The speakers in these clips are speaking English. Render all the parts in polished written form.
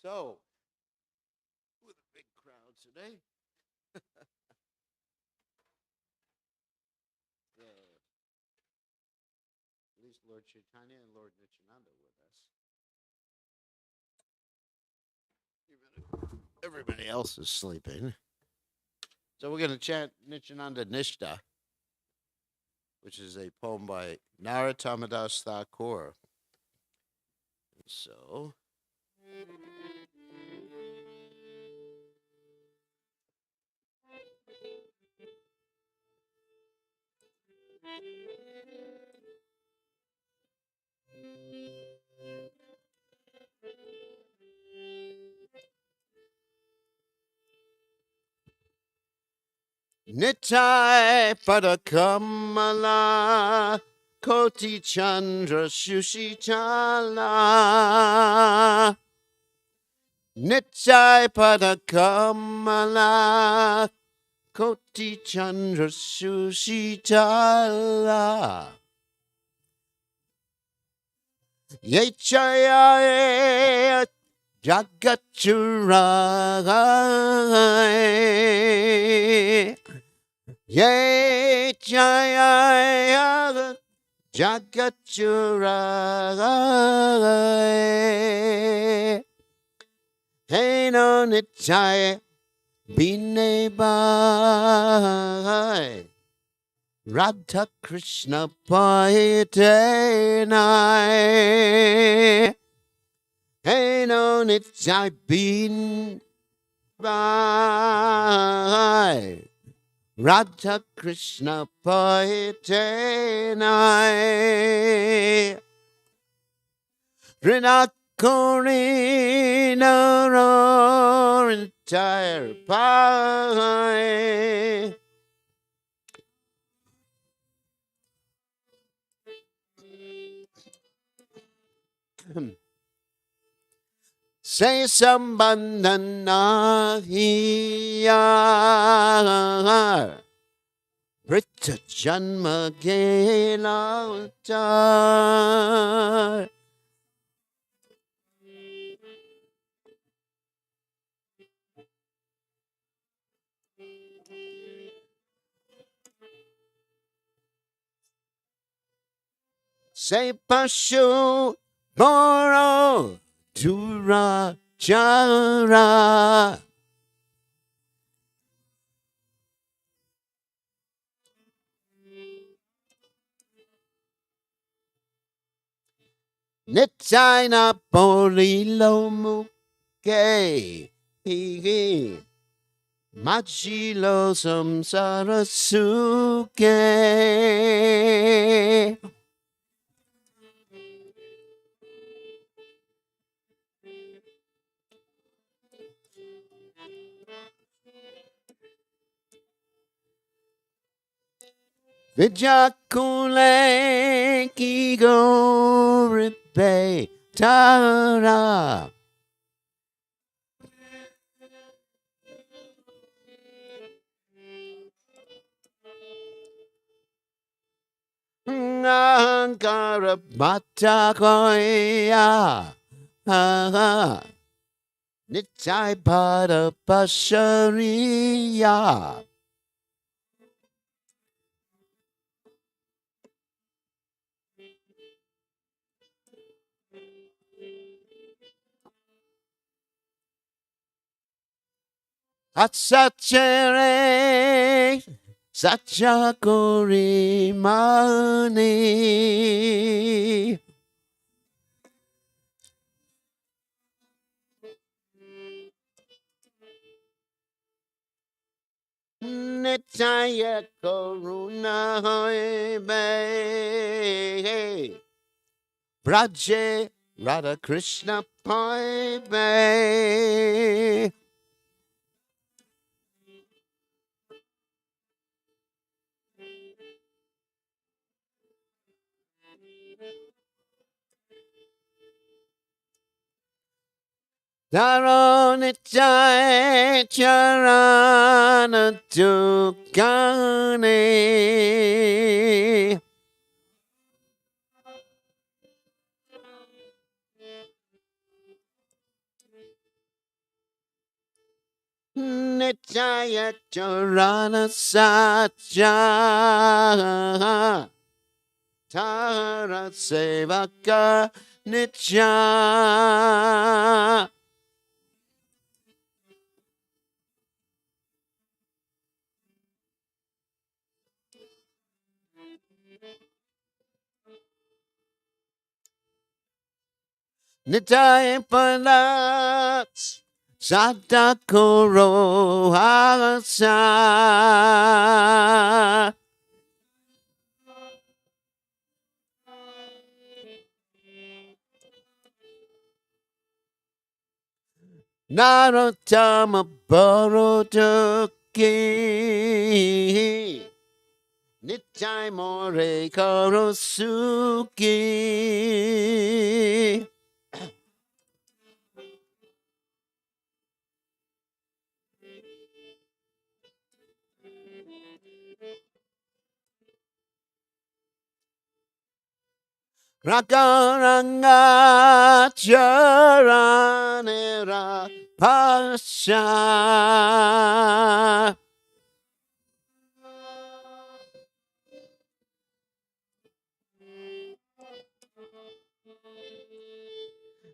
So, with a big crowd today, at least Lord Chaitanya and Lord Nityananda with us. Everybody else is sleeping. So we're going to chant Nityananda Nishta, which is a poem by Narottamadas Thakur. So, Nitai Padakamala Koti Chandra Shushitala Nitai Padakamala Koti Chandra Shushitala Yechaya Jagachurai Ye Jaya Jagachurai Hey no Nitai Bine Bai Radha Krishna Paite Nai Hey no Nitai Bin Bai Radha Krishna Paite Nai Rinakori no entire pie Say Sambandanahiya Brita Janma Gela Say Pashu Boro Dura Jara Nitaina Polilo Muke Machilo Samsara Suke Vijakule Kigo Ripe Tara Ankara Batakoya Nitai Pada Pashariya Atsachere Sachakori Mani Nitaya Koruna Be Braje Radha Krishna Pai Be Daronitaya Charana Tukane Nitya Charana Satya Tara Sevaka Nitya Nitya Palat Satakuro Hasa Narottama Borotoki Nitai More Korosuki Rakaranga Charanera Pasha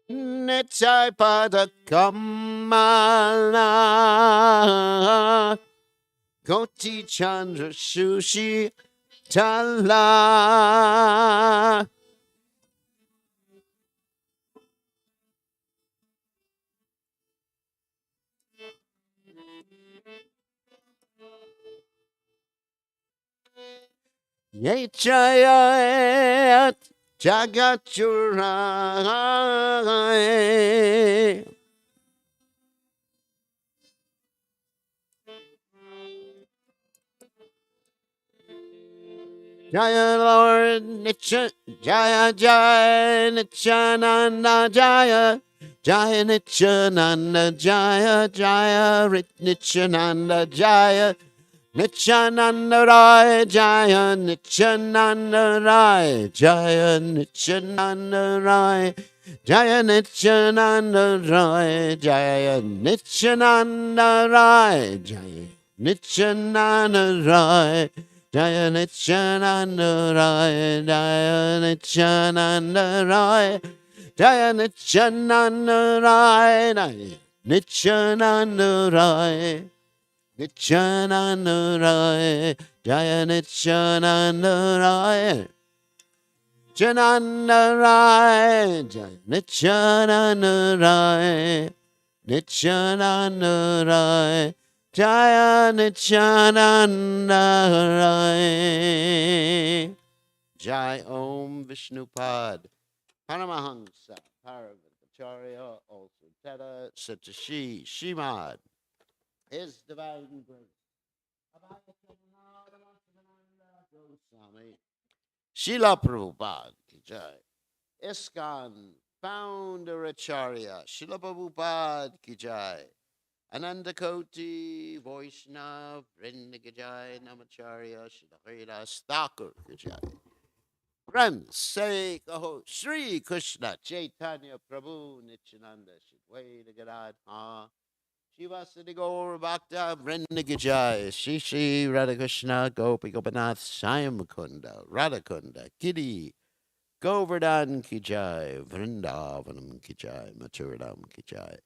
Nitai Pada Kamala Koti Chandra Sushi Tala Yechayat Jagachurai Jaya Lord Nitya Jaya Jaya Nityananda Jaya Jaya Nityananda Jaya Jaya Nityananda Jaya Nityananda Rai Jaya Nityananda Rai Jaya Nityananda Rai Jaya Nityananda Rai Jaya Nityananda Rai Jaya Nityananda Rai Jaya Nityananda Rai Jaya Nityananda Rai Jaya Nityananda Rai Nityananda Rai Nityananda Rai, Jaya Nityananda Rai, Nityananda Rai, Jaya Nityananda Rai, Nityananda Rai, Jaya Nityananda Rai. Jai Om Vishnupad, Paramahansa, Paravacharya, also Teta, Satashi, Shimad, His Divine Grace. Srila Prabhupada ki jai. ISKCON founder Acharya Srila Prabhupada ki jai. Ananda Koti Vaishnav Vrinda ki jai. Namacharya Srila Haridas Thakur ki jai. Friends, say kaho Sri Krishna Chaitanya Prabhu Nityananda Shidwaita Gadadha Shivasati Gaur Bhakta Vrindigajaya Shri Shri Radhakrishna Gopi Gopinath Swayam Mukunda Radhakunda Giri Govardhan Kijai Vrindavanam Kijai Maturadam Kijai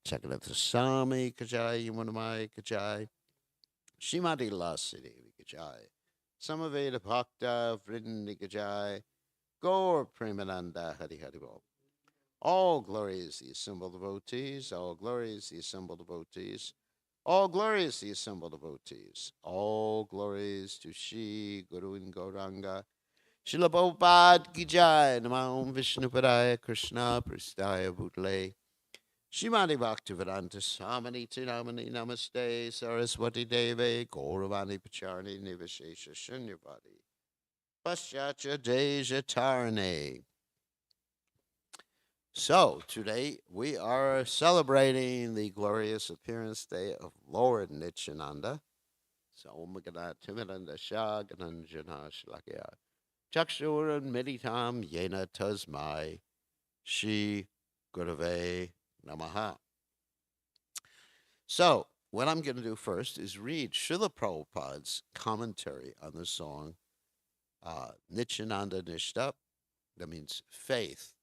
Sakalath Sami Kijai Yamunamai Kijai Shimati Lasidi Kijai Samaveda Bhakta Vrindigajai Gaur Premananda Hari Hari Bol. All glory is the assembled devotees, all glory is the assembled devotees, all glory is the assembled devotees, all glories to Shri Guru and Gauranga, Srila Prabhupada Ki Jai, Namo Vishnupadaya Krishna Pristaya Bhutale, Shrimati Bhaktivedanta Swamini Tinamani Namaste Saraswati Deve Gauravani Pacharni Nivashesha Shunyavadi Paschatya Deja Tarane. So, today we are celebrating the glorious appearance day of Lord Nityananda. So, Omagana Timiranda Shagananjana Shlakya Chakshuran Meditam Yena Tasmai Shi Gurave Namaha. So, what I'm going to do first is read Srila Prabhupada's commentary on the song Nityananda Nishta. That means faith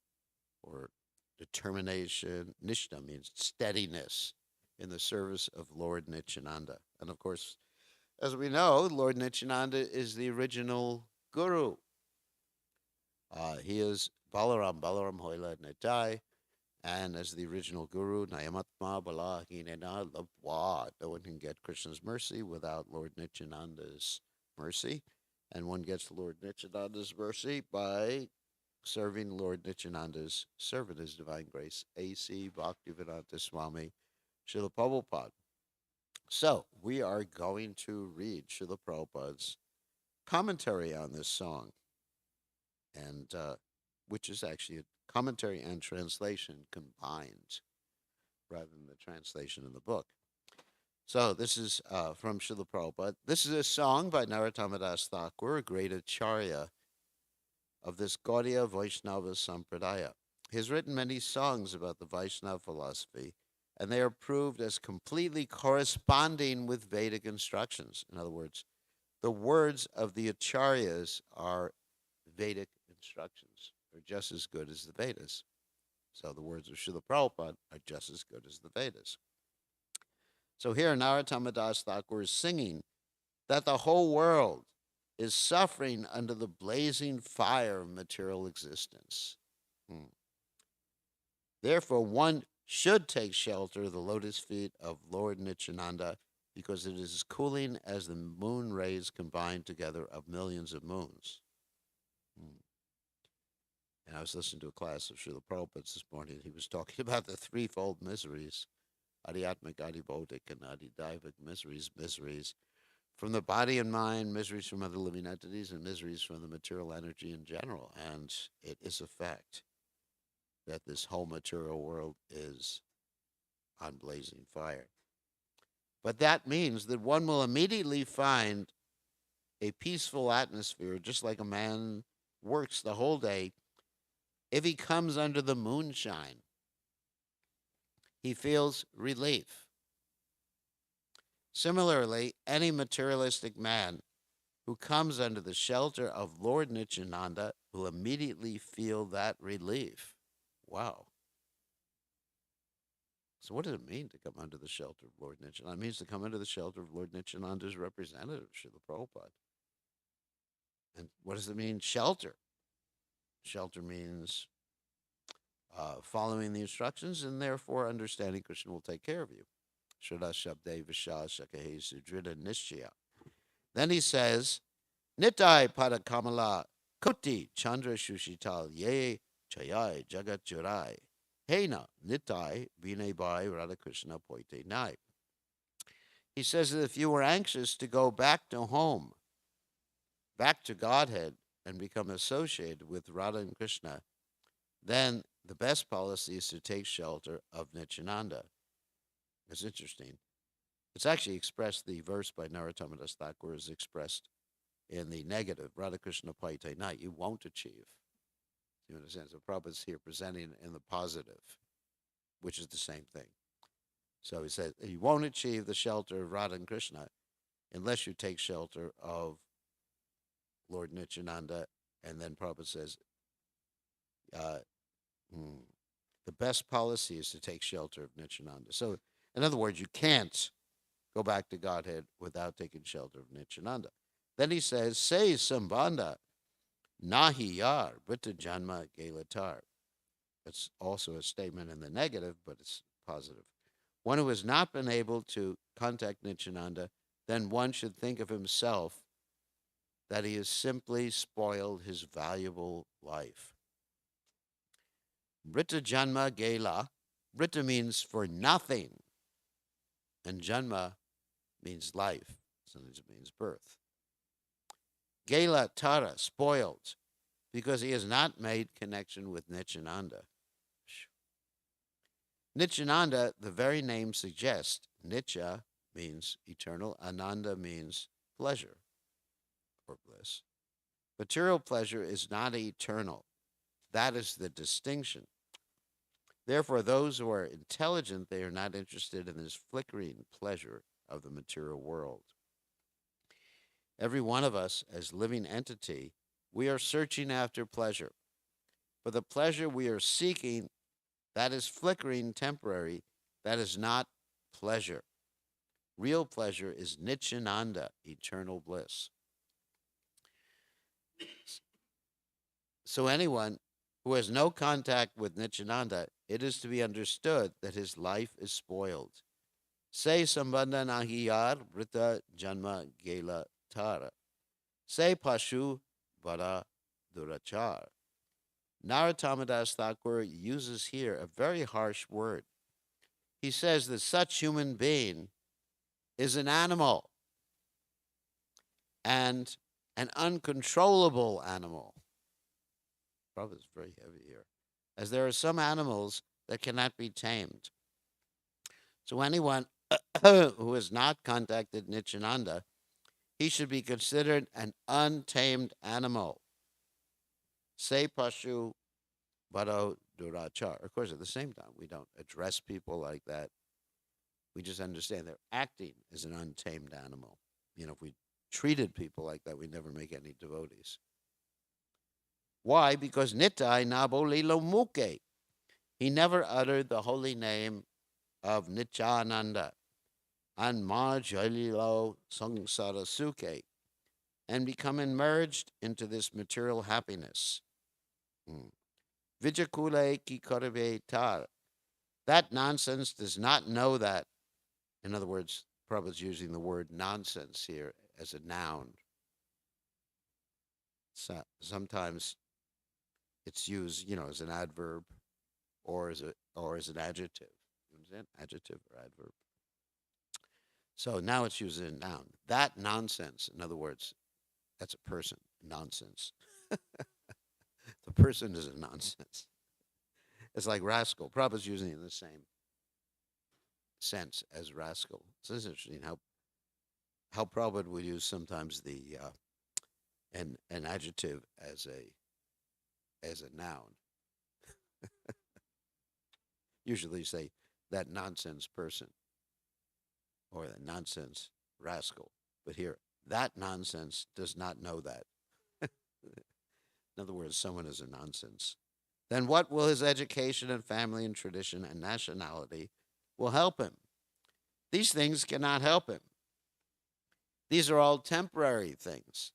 or determination. Nishta means steadiness in the service of Lord Nityananda. And of course, as we know, Lord Nityananda is the original guru. He is Balaram Hoila Nitai, and as the original guru, Nayamatma Bala Hinena Labwa. No one can get Krishna's mercy without Lord Nityananda's mercy. And one gets Lord Nityananda's mercy by serving Lord Nityananda's servant, His Divine Grace, A.C. Bhaktivedanta Swami Srila Prabhupada. So, we are going to read Srila Prabhupada's commentary on this song, and which is actually a commentary and translation combined rather than the translation in the book. So, this is from Srila Prabhupada. This is a song by Narottama Das Thakur, a great acharya of this Gaudiya Vaishnava Sampradaya. He has written many songs about the Vaishnava philosophy, and they are proved as completely corresponding with Vedic instructions. In other words, the words of the acharyas are Vedic instructions. They're just as good as the Vedas. So the words of Srila Prabhupada are just as good as the Vedas. So here Narottama Das Thakur is singing that the whole world is suffering under the blazing fire of material existence. Therefore, one should take shelter of the lotus feet of Lord Nityananda because it is as cooling as the moon rays combined together of millions of moons. And I was listening to a class of Srila Prabhupada this morning. He was talking about the threefold miseries, Adhyatmic, Adhibodic, and Adhidaivic miseries from the body and mind, miseries from other living entities, and miseries from the material energy in general. And it is a fact that this whole material world is on blazing fire. But that means that one will immediately find a peaceful atmosphere, just like a man works the whole day. If he comes under the moonshine, he feels relief. Similarly, any materialistic man who comes under the shelter of Lord Nityananda will immediately feel that relief. Wow. So what does it mean to come under the shelter of Lord Nityananda? It means to come under the shelter of Lord Nityananda's representative, Srila Prabhupada. And what does it mean, shelter? Shelter means following the instructions and therefore understanding Krishna will take care of you. Shraddha Shabde Visha Shakahe Sudrida Nishchaya. Then he says, Nitai Padakamala Koti Chandra Shushital Ye Chayai Jagat Jurai. Hena Nitai Vinay Bhai Radha Krishna Poite Nai. He says that if you were anxious to go back to home, back to Godhead, and become associated with Radha and Krishna, then the best policy is to take shelter of Nityananda. It's interesting. It's actually expressed, the verse by Narottama Das Thakur is expressed in the negative, Radha Krishna Paite Nai, you won't achieve. You understand? So Prabhupada's here presenting in the positive, which is the same thing. So he says, you won't achieve the shelter of Radha and Krishna unless you take shelter of Lord Nityananda. And then Prabhupada says, the best policy is to take shelter of Nityananda. So, in other words, you can't go back to Godhead without taking shelter of Nityananda. Then he says, say Sambandha, nahi yar, Brita Janma Gelatar. That's also a statement in the negative, but it's positive. One who has not been able to contact Nityananda, then one should think of himself that he has simply spoiled his valuable life. Brita Janma Gela. Brita means for nothing, and Janma means life. Sometimes it means birth. Gela Tara, spoiled, because he has not made connection with Nityananda. Nityananda, the very name suggests, Nitya means eternal, Ananda means pleasure or bliss. Material pleasure is not eternal. That is the distinction. Therefore, those who are intelligent, they are not interested in this flickering pleasure of the material world. Every one of us, as living entity, we are searching after pleasure. But the pleasure we are seeking, that is flickering, temporary, that is not pleasure. Real pleasure is Nityananda, eternal bliss. So anyone who has no contact with Nityananda, it is to be understood that his life is spoiled. Say sambandha nahiyar vrita janma gela tara. Say pashu vada durachar. Narottamadas Thakur uses here a very harsh word. He says that such human being is an animal and an uncontrollable animal. Probably is very heavy here. As there are some animals that cannot be tamed. So anyone who has not contacted Nityananda, he should be considered an untamed animal. Say Pashu Bado Durachar. Of course, at the same time, we don't address people like that. We just understand they're acting as an untamed animal. If we treated people like that, we'd never make any devotees. Why? Because Nitai Nabo Lilo Muke. He never uttered the holy name of Nityananda and Majalilo Sangsara Suke and become immersed into this material happiness. Vijakule ki karave tar. That nonsense does not know that. In other words, Prabhupada's using the word nonsense here as a noun. So sometimes it's used, as an adverb or as an adjective. You understand? Adjective or adverb. So now it's used as a noun. That nonsense, in other words, that's a person. Nonsense. The person is a nonsense. It's like rascal. Prabhupada's using it in the same sense as rascal. So it's interesting how Prabhupada would use sometimes the an adjective as a noun. Usually say that nonsense person or that nonsense rascal. But here, that nonsense does not know that. In other words, someone is a nonsense. Then what will his education and family and tradition and nationality will help him? These things cannot help him. These are all temporary things.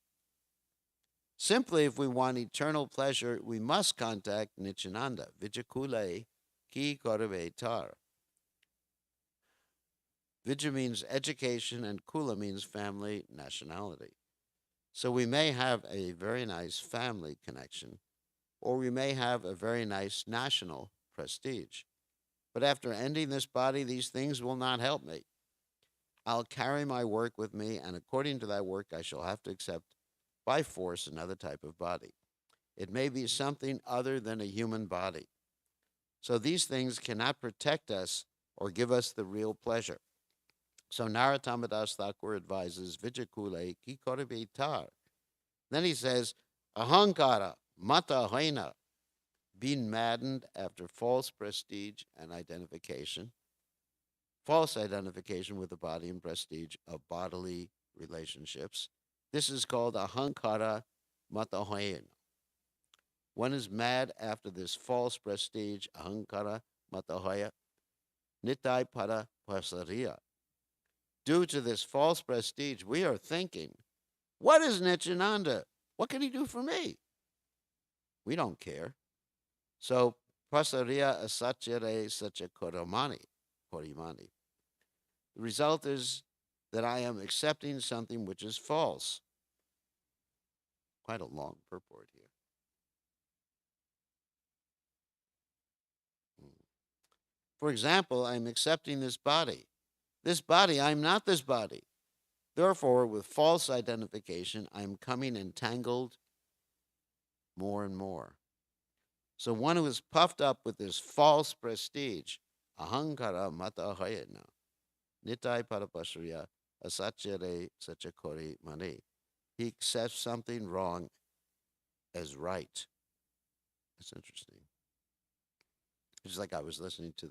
Simply, if we want eternal pleasure, we must contact Nityananda, Vijakule ki karave tar. Vijay means education and Kula means family, nationality. So we may have a very nice family connection, or we may have a very nice national prestige. But after ending this body, these things will not help me. I'll carry my work with me, and according to that work, I shall have to accept by force another type of body. It may be something other than a human body. So these things cannot protect us or give us the real pleasure. So Narottamadas Thakur advises Vijakule ki karabe tar. Then he says, Ahankara, mata haina, being maddened after false prestige and identification, false identification with the body and prestige of bodily relationships. This is called ahankara matahoyana. One is mad after this false prestige, ahankara matahoya, nitai para pasariya. Due to this false prestige, we are thinking, what is Nityananda? What can he do for me? We don't care. So, pasariya asachere sacha korimani. The result is that I am accepting something which is false. Quite a long purport here. For example, I'm accepting this body. This body, I'm not this body. Therefore, with false identification, I'm coming entangled more and more. So one who is puffed up with this false prestige, ahankara matahayana, nitai parapasriya, asachere sachakori mani. He accepts something wrong as right. That's interesting. It's like I was listening to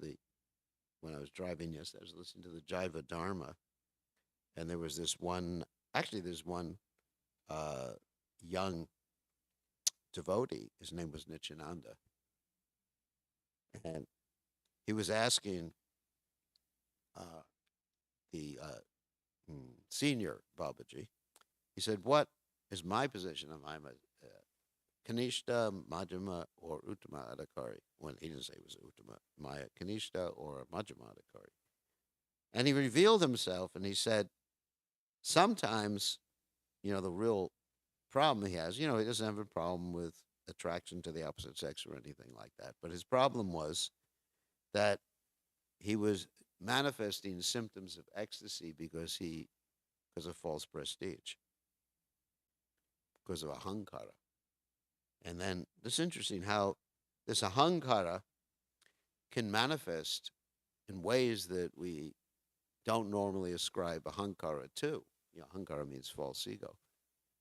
when I was driving yesterday, I was listening to the Jiva Dharma, and there was there's one uh, young devotee. His name was Nityananda, and he was asking uh, the senior Babaji. He said, "What is my position? Am I Kanishta, Majjhima, or Uttama Adhikari?" When he didn't say it was Uttama, Maya Kanishta or Majjhima Adhikari. And he revealed himself, and he said, sometimes, the real problem he has, he doesn't have a problem with attraction to the opposite sex or anything like that. But his problem was that he was manifesting symptoms of ecstasy because of false prestige, because of ahankara. And then it's interesting how this ahankara can manifest in ways that we don't normally ascribe ahankara to. Ahankara means false ego.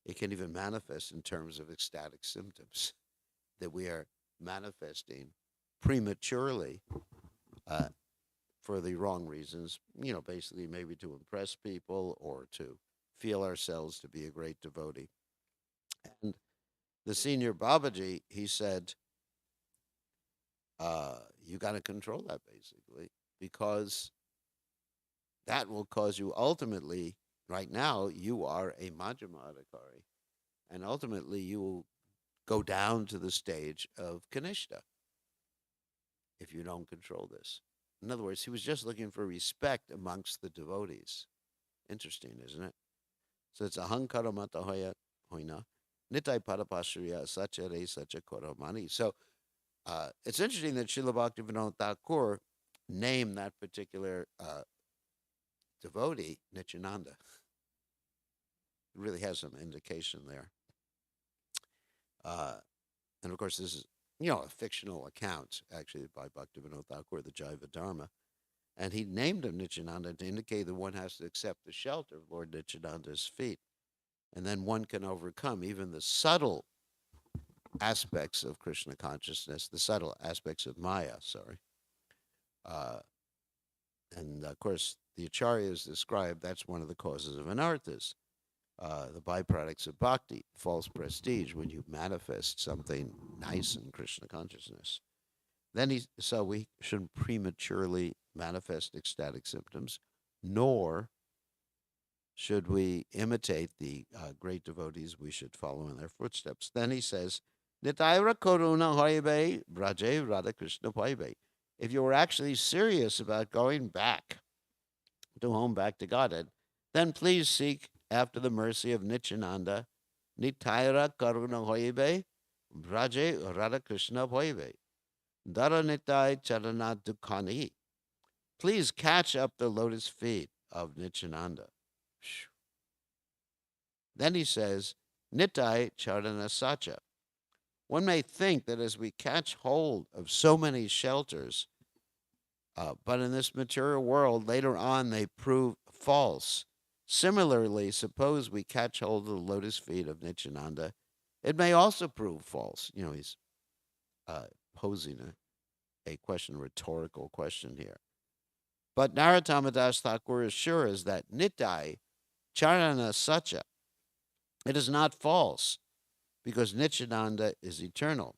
It can even manifest in terms of ecstatic symptoms that we are manifesting prematurely uh, for the wrong reasons, basically maybe to impress people or to feel ourselves to be a great devotee. And the senior Babaji, he said, you got to control that basically, because that will cause you ultimately, right now, you are a Majjhima Adhikari, and ultimately you will go down to the stage of Kanishta if you don't control this. In other words, he was just looking for respect amongst the devotees. Interesting, isn't it? So it's ahankara mata hoina, nitai parapashriya sacha re sacha koramani. So it's interesting that Srila Bhaktivinoda Thakur named that particular devotee Nityananda. It really has some indication there. Uh, and of course, this is, a fictional account, actually, by Bhaktivinoda Thakur, the Jiva Dharma. And he named him Nityananda to indicate that one has to accept the shelter of Lord Nityananda's feet. And then one can overcome even the subtle aspects of Krishna consciousness, the subtle aspects of Maya, sorry. Uh, and of course, the Acharyas described that's one of the causes of anarthas, the byproducts of bhakti, false prestige, when you manifest something nice in Krishna consciousness. So we shouldn't prematurely manifest ecstatic symptoms, nor should we imitate the great devotees. We should follow in their footsteps. Then he says, Nitaira Koruna Hoibe Braje Radha Krishna Hoibe. If you were actually serious about going back to home, back to Godhead, then please seek after the mercy of Nityananda. Nitaira Karuna Hoibe Braje Radha Krishna Hoibe. Dara Nitai Charana Dukkani. Please catch up the lotus feet of Nityananda. Then he says, Nitai Charana Sacha. One may think that as we catch hold of so many shelters, but in this material world, later on, they prove false. Similarly, suppose we catch hold of the lotus feet of Nityananda, it may also prove false. He's posing a question, a rhetorical question here. But Narottama Das Thakur assures that Nitai Charana Sacha, it is not false, because Nityananda is eternal.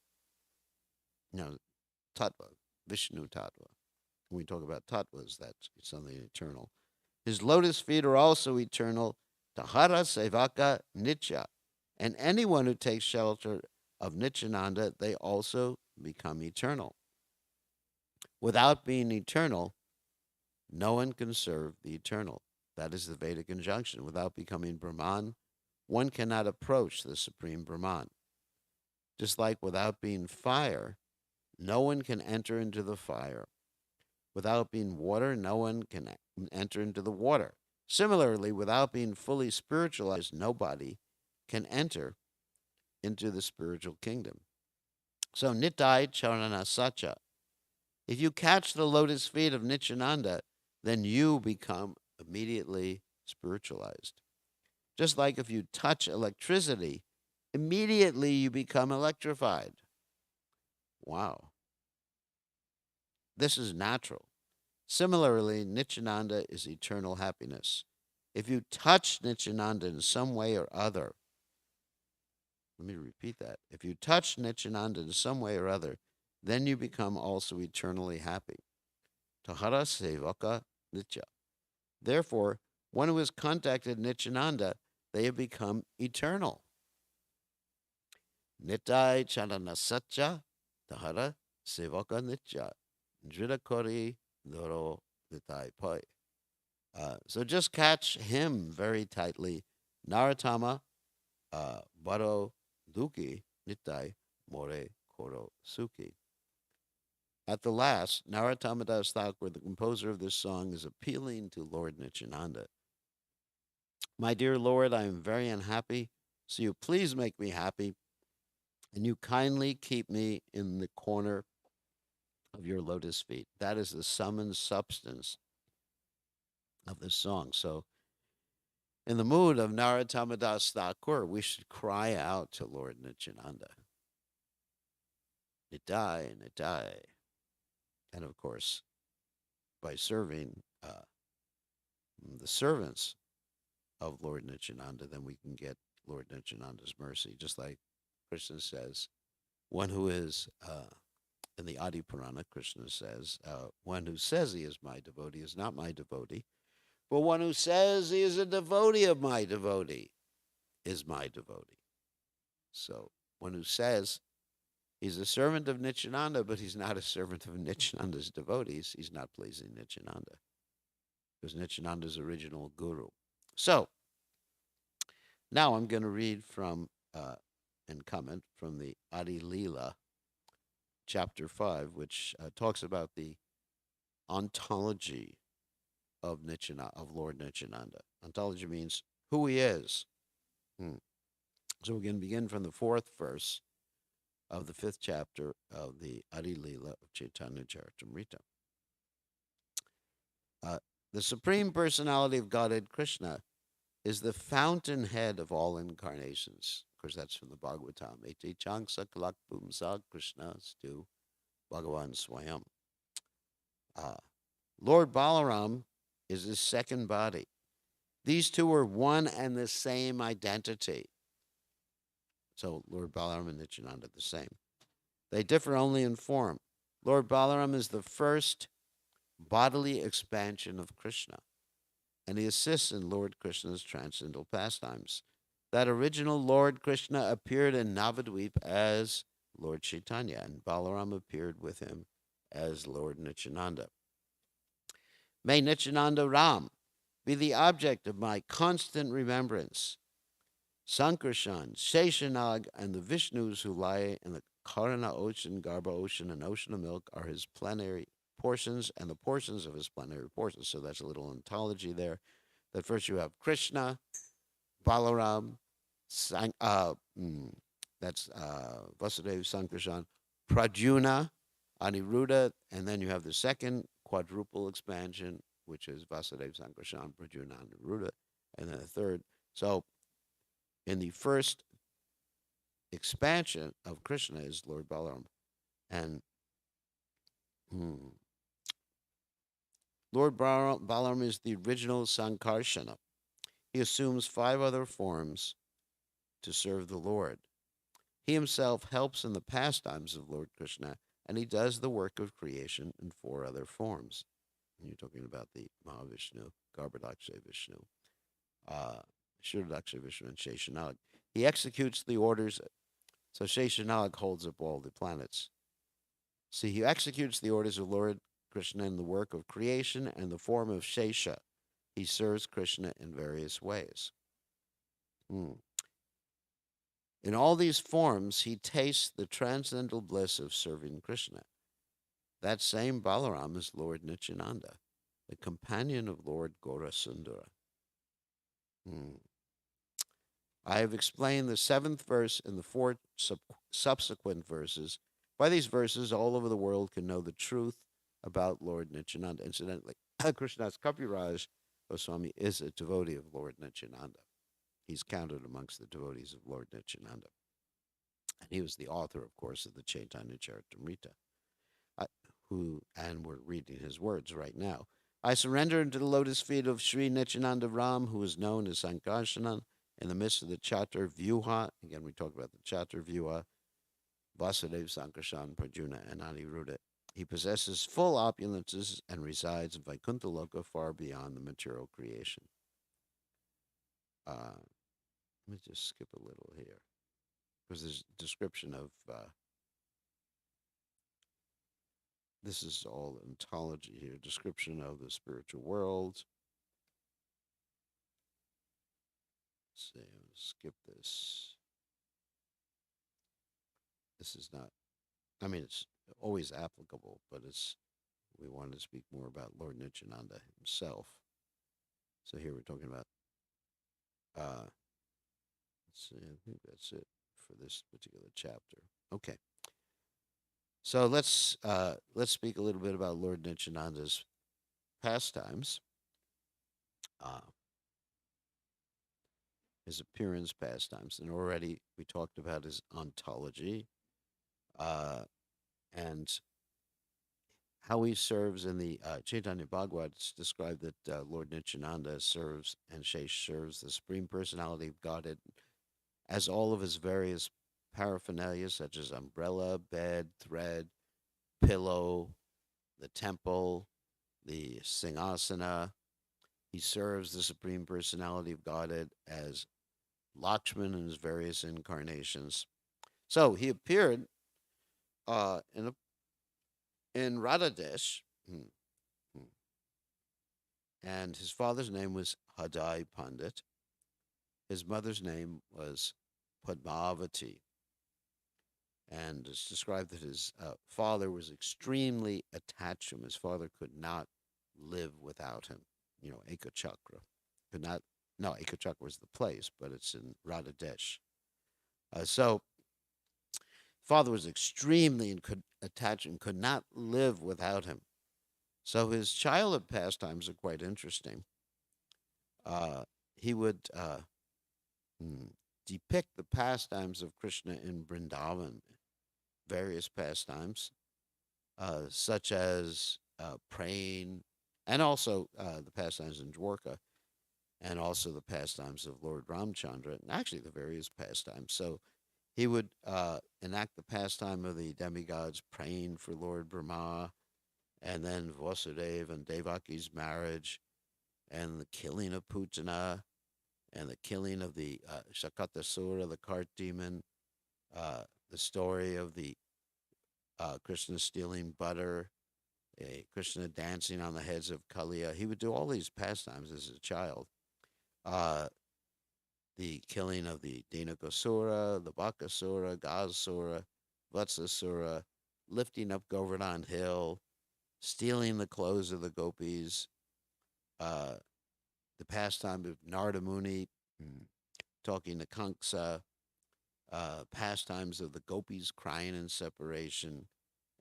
Tattva, Vishnu Tattva. When we talk about tattvas, that's something eternal. His lotus feet are also eternal. Tahara Sevaka Nitya. And anyone who takes shelter of Nityananda, they also become eternal. Without being eternal, no one can serve the eternal. That is the Vedic injunction. Without becoming Brahman, one cannot approach the Supreme Brahman. Just like without being fire, no one can enter into the fire. Without being water, no one can enter into the water. Similarly, without being fully spiritualized, nobody can enter into the spiritual kingdom. So, Nitai Charana Sacha. If you catch the lotus feet of Nityananda, then you become immediately spiritualized. Just like if you touch electricity, immediately you become electrified. Wow. This is natural. Similarly, Nityananda is eternal happiness. If you touch Nityananda in some way or other, let me repeat that. If you touch Nityananda in some way or other, then you become also eternally happy. Tahara Sevaka Nitya. Therefore, one who has contacted Nityananda, they have become eternal. Nitai Chanana Satya Tahara Sevaka Nitya. Dridakori Doro Nitai Pai. So just catch him very tightly. Naratama Baro Duki Nitai More Koro Suki. At the last, Narottama Das Thakur, the composer of this song, is appealing to Lord Nityananda. My dear Lord, I am very unhappy, so you please make me happy, and you kindly keep me in the corner of your lotus feet. That is the sum and substance of this song. So, in the mood of Narottama Das Thakur, we should cry out to Lord Nityananda. Nitai, Nitai. And of course, by serving the servants of Lord Nityananda, then we can get Lord Nityananda's mercy. Just like Krishna says, one who is, in the Adi Purana, Krishna says, one who says he is my devotee is not my devotee, but one who says he is a devotee of my devotee is my devotee. So one who says he's a servant of Nityananda, but he's not a servant of Nityananda's devotees, he's not pleasing Nityananda, because Nityananda's original guru. So now I'm going to read from and comment from the Adi Leela, chapter 5, which talks about the ontology of of Lord Nityananda. Ontology means who he is. So we're going to begin from the 4th verse of the 5th chapter of the Adi Leela of Chaitanya Charitamrita. The Supreme Personality of Godhead Krishna is the fountainhead of all incarnations. Of course, that's from the Bhagavatam. Ete changsa kalak pumsa Krishna stu Bhagavan Swayam. Lord Balaram is his second body. These two are one and the same identity. So Lord Balaram and Nityananda are the same. They differ only in form. Lord Balaram is the first bodily expansion of Krishna, and he assists in Lord Krishna's transcendental pastimes. That original Lord Krishna appeared in Navadvip as Lord Chaitanya, and Balaram appeared with him as Lord Nityananda. May Nityananda Ram be the object of my constant remembrance. Sankarshan, Sheshanag, and the Vishnus who lie in the Karana ocean, Garbha ocean, and ocean of milk are his plenary portions and the portions of his plenary portions. So that's a little ontology there. That first you have Krishna, Balaram, that's Vasudeva, Sankarshan, Pradyumna, Aniruddha, and then you have the second quadruple expansion, which is Vasudeva, Sankarshan, Pradyumna, Aniruddha, and then the third. So in the first expansion of Krishna is Lord Balaram. And Lord Balaram is the original Sankarshana. He assumes 5 other forms to serve the Lord. He himself helps in the pastimes of Lord Krishna, and he does the work of creation in 4 other forms. And you're talking about the Mahavishnu, Garbhodakshay Vishnu, Shuddhadakshay Vishnu, and Sheshanag. He executes the orders. So Sheshanag holds up all the planets. See, he executes the orders of Lord Krishna in the work of creation and the form of Shesha. He serves Krishna in various ways. In all these forms, he tastes the transcendental bliss of serving Krishna. That same Balaram is Lord Nityananda, the companion of Lord Gaurasundara. I have explained the 7th verse and the 4 subsequent verses. By these verses, all over the world can know the truth about Lord Nityananda. Incidentally, Krishnadas Kaviraj Goswami is a devotee of Lord Nityananda. He's counted amongst the devotees of Lord Nityananda. And he was the author, of course, of the Chaitanya Charitamrita. and we're reading his words right now. I surrender into the lotus feet of Sri Nityananda Ram, who is known as Sankarshanan, in the midst of the Chatur Vyuha. Again, we talk about the Chatur Vyuha, Vasudev, Sankarshan, Prajuna, and Aniruddha. He possesses full opulences and resides in Vaikuntha Loka far beyond the material creation. Let me just skip a little here because there's a description of this is all ontology here. Description of the spiritual world. Let's see, I'm gonna skip this. This is not. I mean, it's always applicable, but it's we want to speak more about Lord Nityananda himself. So here we're talking about. Let's see. I think that's it for this particular chapter. Okay. So let's speak a little bit about Lord Nityananda's pastimes, uh, his appearance pastimes, and already we talked about his ontology, uh, and how he serves in the Chaitanya Bhagavad. It's described that Lord Nityananda serves and Shesh serves the Supreme Personality of Godhead as all of his various paraphernalia, such as umbrella, bed, thread, pillow, the temple, the Singasana. He serves the Supreme Personality of Godhead as Lakshman in his various incarnations. So he appeared in Radhadesh, and his father's name was Hadai Pandit. His mother's name was Padmavati. And it's described that his father was extremely attached to him. His father could not live without him. You know, Ekachakra. Could not, no, Ekachakra was the place, but it's in Radhadesh. So, father was extremely attached and could not live without him. So his childhood pastimes are quite interesting. He would depict the pastimes of Krishna in Vrindavan, various pastimes, such as praying, and also the pastimes in Dwarka, and also the pastimes of Lord Ramchandra, and actually the various pastimes. So he would enact the pastime of the demigods praying for Lord Brahma, and then Vasudeva and Devaki's marriage, and the killing of Putana, and the killing of the Shakatasura, the cart demon, the story of the Krishna stealing butter, Krishna dancing on the heads of Kaliya. He would do all these pastimes as a child. The killing of the Dinakasura, the Bakasura, Gazasura, Vatsasura, lifting up Govardhan Hill, stealing the clothes of the gopis, the pastime of Narada Muni, talking to Kamsa, pastimes of the gopis crying in separation,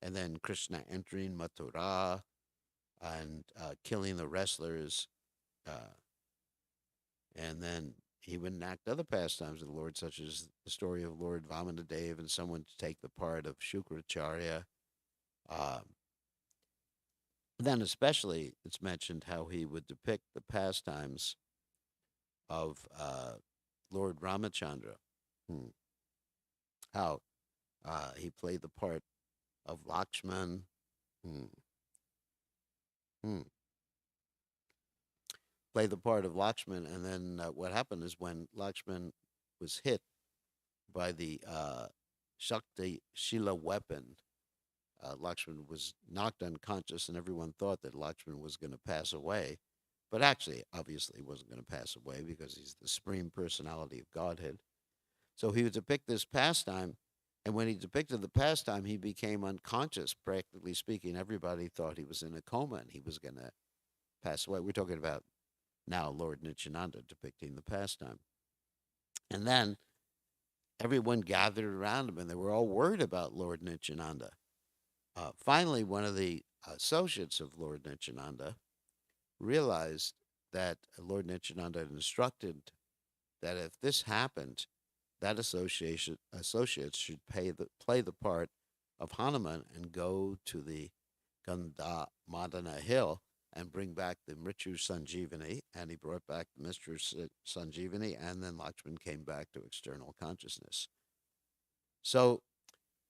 and then Krishna entering Mathura and killing the wrestlers, and then he would enact other pastimes of the Lord, such as the story of Lord Vamanadev and someone to take the part of Shukracharya. Then, especially, it's mentioned how he would depict the pastimes of Lord Ramachandra. How he played the part of Lakshman. Played the part of Lakshman, and then what happened is when Lakshman was hit by the Shakti Shila weapon, Lakshman was knocked unconscious, and everyone thought that Lakshman was going to pass away. But actually, obviously, he wasn't going to pass away because he's the Supreme Personality of Godhead. So he would depict this pastime, and when he depicted the pastime, he became unconscious, practically speaking. Everybody thought he was in a coma and he was going to pass away. We're talking about now Lord Nityananda depicting the pastime. And then everyone gathered around him, and they were all worried about Lord Nityananda. Finally, one of the associates of Lord Nityananda realized that Lord Nityananda had instructed that if this happened, that associates should play the part of Hanuman and go to the Ganda Madana Hill and bring back the Mrityu Sanjeevani. And he brought back the Sanjeevani, and then Lakshman came back to external consciousness. So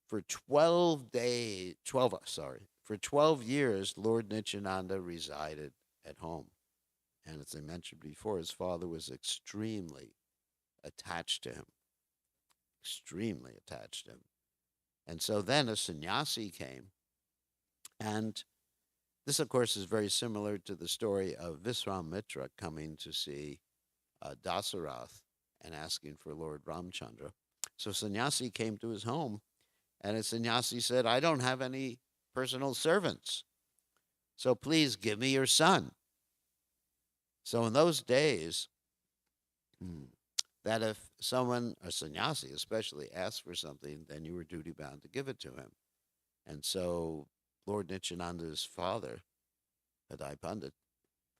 for 12 days, 12, sorry, for 12 years, Lord Nityananda resided at home. And as I mentioned before, his father was extremely attached to him, extremely attached to him. And so then a sannyasi came, and this, of course, is very similar to the story of Viswamitra coming to see Dasarath and asking for Lord Ramchandra. So sannyasi came to his home, and a sannyasi said, I don't have any personal servants, so please give me your son. So in those days, that if someone, a sannyasi especially, asked for something, then you were duty bound to give it to him. And so Lord Nityananda's father, Hadai Pandit,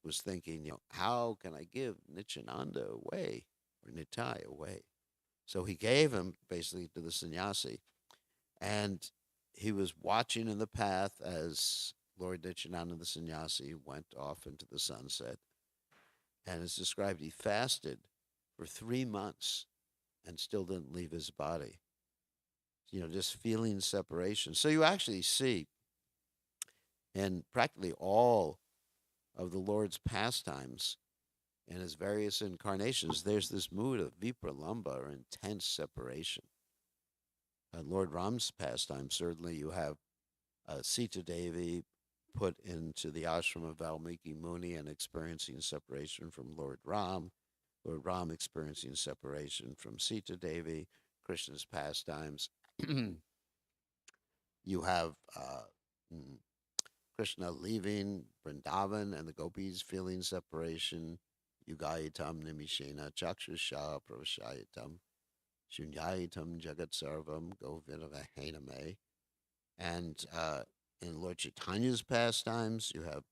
was thinking, how can I give Nityananda away or Nitai away? So he gave him basically to the sannyasi. And he was watching in the path as Lord Nityananda the sannyasi went off into the sunset. And it's described he fasted for 3 months and still didn't leave his body. Just feeling separation. So you actually see in practically all of the Lord's pastimes in his various incarnations, there's this mood of vipralamba, or intense separation. Lord Ram's pastime, certainly you have Sita Devi put into the ashram of Valmiki Muni and experiencing separation from Lord Ram experiencing separation from Sita Devi, Krishna's pastimes. You have Krishna leaving Vrindavan and the gopis feeling separation. Yugayitam nimishena chakshusha pravashayitam shunyayitam jagat sarvam govinavahename. And in Lord Chaitanya's pastimes, you have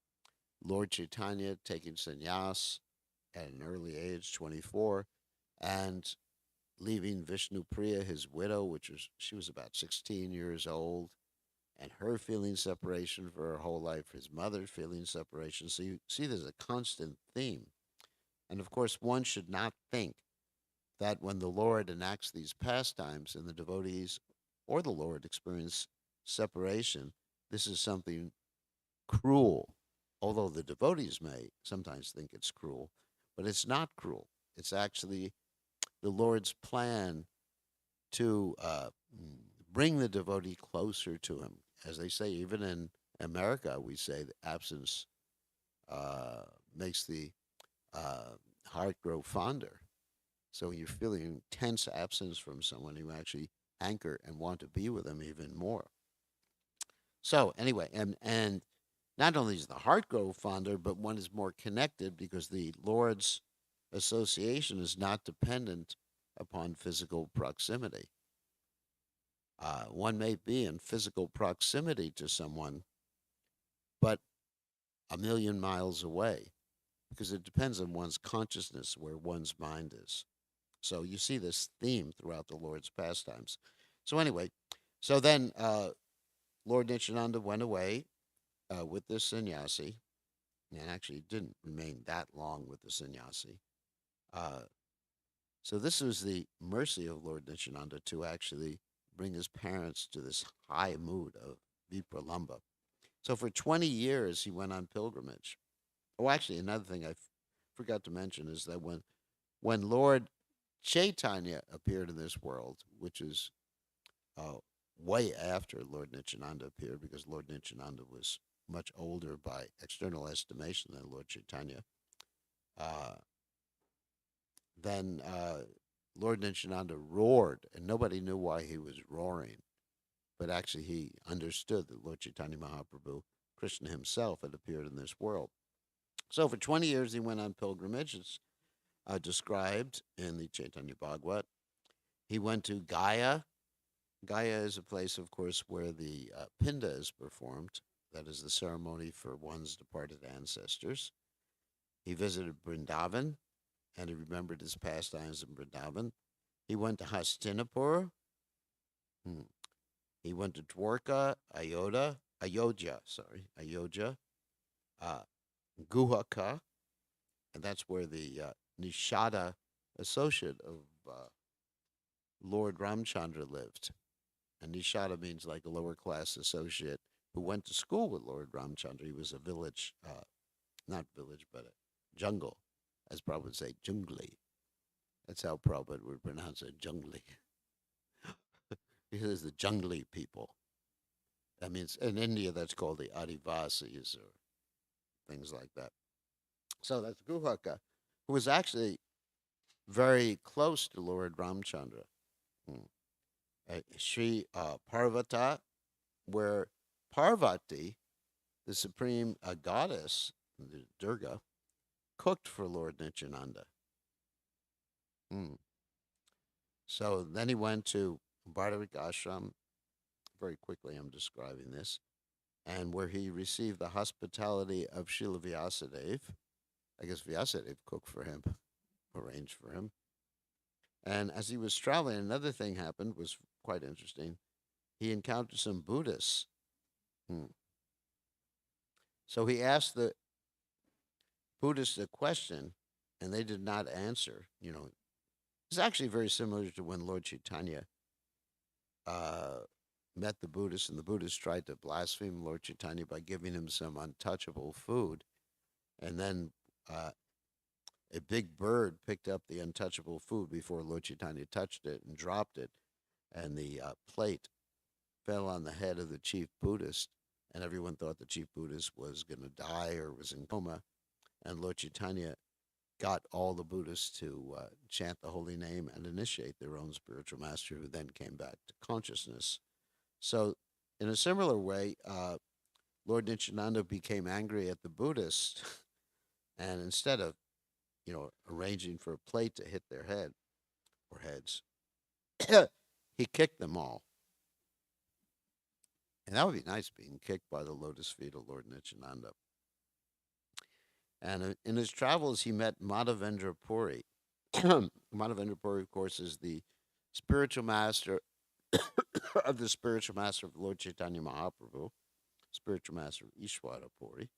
Lord Chaitanya taking sannyas at an early age, 24, and leaving Vishnu Priya, his widow, she was about 16 years old, and her feeling separation for her whole life, his mother feeling separation. So you see there's a constant theme. And of course, one should not think that when the Lord enacts these pastimes and the devotees or the Lord experience separation, this is something cruel. Although the devotees may sometimes think it's cruel, but it's not cruel. It's actually the Lord's plan to bring the devotee closer to him. As they say, even in America, we say that absence makes the heart grow fonder. So when you're feeling intense absence from someone, you actually hanker and want to be with them even more. So anyway, and not only does the heart grow fonder, but one is more connected because the Lord's association is not dependent upon physical proximity. One may be in physical proximity to someone, but a million miles away, because it depends on one's consciousness where one's mind is. So you see this theme throughout the Lord's pastimes. So anyway, so then Lord Nityananda went away with this sannyasi, and actually didn't remain that long with the sannyasi. Uh, so this was the mercy of Lord Nityananda to actually bring his parents to this high mood of vipralamba. So for 20 years he went on pilgrimage. Oh, actually, another thing forgot to mention is that when Lord Chaitanya appeared in this world, which is way after Lord Nityananda appeared, because Lord Nityananda was much older by external estimation than Lord Chaitanya. Uh, then Lord Nityananda roared, and nobody knew why he was roaring. But actually, he understood that Lord Chaitanya Mahaprabhu, Krishna himself, had appeared in this world. So for 20 years, he went on pilgrimage. It's described in the Chaitanya Bhagavat. He went to Gaya. Gaya is a place, of course, where the Pinda is performed. That is the ceremony for one's departed ancestors. He visited Vrindavan, and he remembered his pastimes in Vrindavan. He went to Hastinapur. He went to Dwarka, Ayodhya, Ayodhya, uh, Guhaka, and that's where the Nishada associate of Lord Ramchandra lived. And Nishada means like a lower class associate who went to school with Lord Ramchandra. He was a village, not village, but a jungle, as Prabhupada would say, jungli. That's how Prabhupada would pronounce it, jungli. He says the jungli people. That means in India that's called the Adivasis or things like that. So that's Guhaka, who was actually very close to Lord Ramchandra. Hmm. Sri Parvata, where Parvati, the supreme goddess, Durga, cooked for Lord Nityananda. Hmm. So then he went to Bhardavik Ashram. Very quickly, I'm describing this. And where he received the hospitality of Srila Vyasadeva. I guess Vyasadeva cooked for him, arranged for him. And as he was traveling, another thing happened, was quite interesting. He encountered some Buddhists. Hmm. So he asked the Buddhists a question, and they did not answer. It's actually very similar to when Lord Chaitanya uh, met the Buddhists, and the Buddhists tried to blaspheme Lord Chaitanya by giving him some untouchable food. And then a big bird picked up the untouchable food before Lord Chaitanya touched it and dropped it. And the plate fell on the head of the chief Buddhist. And everyone thought the chief Buddhist was going to die or was in coma. And Lord Chaitanya got all the Buddhists to chant the holy name and initiate their own spiritual master, who then came back to consciousness. So, in a similar way, Lord Nityananda became angry at the Buddhists, and instead of, arranging for a plate to hit their head or heads, he kicked them all. And that would be nice, being kicked by the lotus feet of Lord Nityananda. And in his travels, he met Madhavendra Puri. Madhavendra Puri, of course, is the spiritual master of the spiritual master of Lord Chaitanya Mahaprabhu, spiritual master of Ishwara Puri,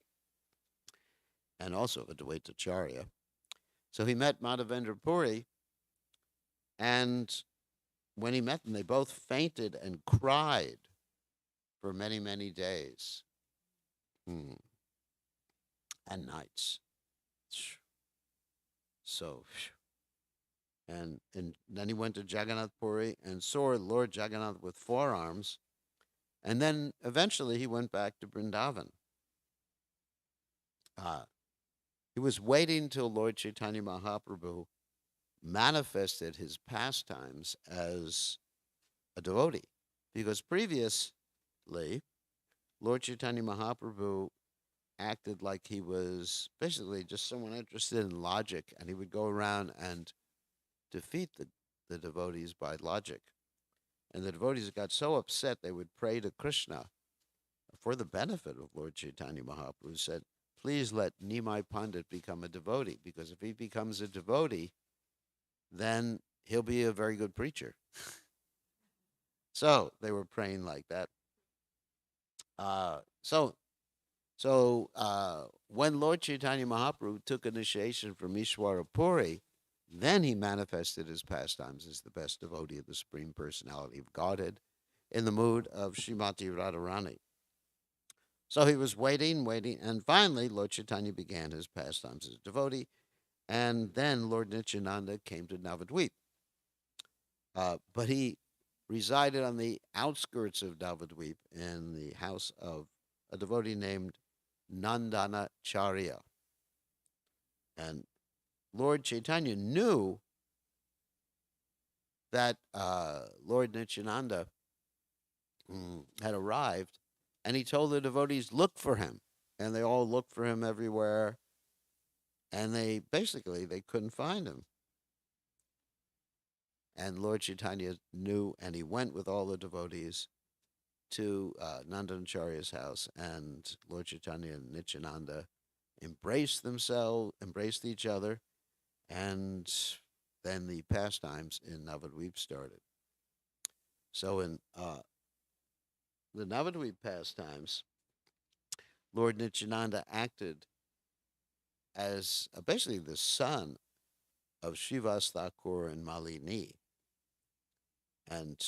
and also of Advaitacharya. So he met Madhavendra Puri, and when he met them, they both fainted and cried for many, many days and nights. So, and then he went to Jagannath Puri and saw Lord Jagannath with four arms, and then eventually he went back to Vrindavan. Uh, he was waiting till Lord Chaitanya Mahaprabhu manifested his pastimes as a devotee, because previously Lord Chaitanya Mahaprabhu acted like he was basically just someone interested in logic, and he would go around and defeat the devotees by logic. And the devotees got so upset they would pray to Krishna for the benefit of Lord Chaitanya Mahaprabhu, said, please let Nimai Pandit become a devotee, because if he becomes a devotee, then he'll be a very good preacher. So they were praying like that. So when Lord Chaitanya Mahaprabhu took initiation from Ishwara Puri, then he manifested his pastimes as the best devotee of the Supreme Personality of Godhead in the mood of Srimati Radharani. So he was waiting, and finally Lord Chaitanya began his pastimes as a devotee, and then Lord Nityananda came to Navadvip. But he resided on the outskirts of Navadvip in the house of a devotee named Nandanacharya. And Lord Chaitanya knew that Lord Nityananda had arrived, and he told the devotees, look for him. And they all looked for him everywhere, and they couldn't find him. And Lord Chaitanya knew, and he went with all the devotees to Nandanacharya's house, and Lord Chaitanya and Nityananda embraced each other, and then the pastimes in Navadvip started. So in the Navadvip pastimes, Lord Nityananda acted as basically the son of Srivas Thakur and Malini. And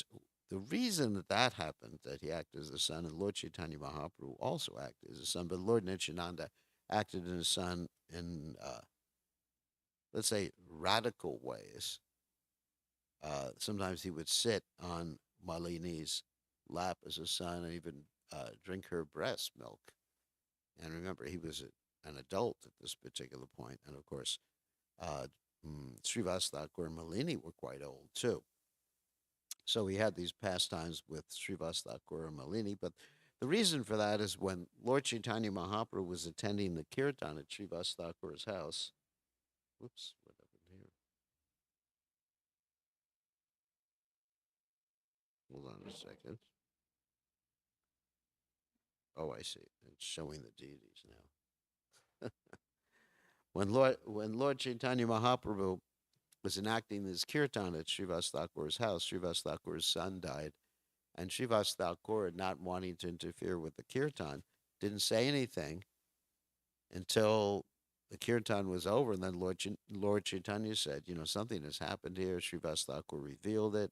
the reason that that happened, that he acted as the son, and Lord Chaitanya Mahaprabhu also acted as a son, but Lord Nityananda acted as a son in, let's say, radical ways. Sometimes he would sit on Malini's lap as a son and even drink her breast milk. And remember, he was an adult at this particular point. And of course, uh, Srivas Thakur and Malini were quite old too. So he had these pastimes with Srivas Thakur and Malini. But the reason for that is when Lord Chaitanya Mahaprabhu was attending the kirtan at Srivas Thakur's house. Whoops, what happened here? Hold on a second. Oh, I see. It's showing the deities now. When Lord Chaitanya Mahaprabhu was enacting this kirtan at Srivas Thakur's house, Srivas Thakur's son died, and Srivas Thakur, not wanting to interfere with the kirtan, didn't say anything until the kirtan was over, and then Lord Chaitanya said, something has happened here. Srivas Thakur revealed it,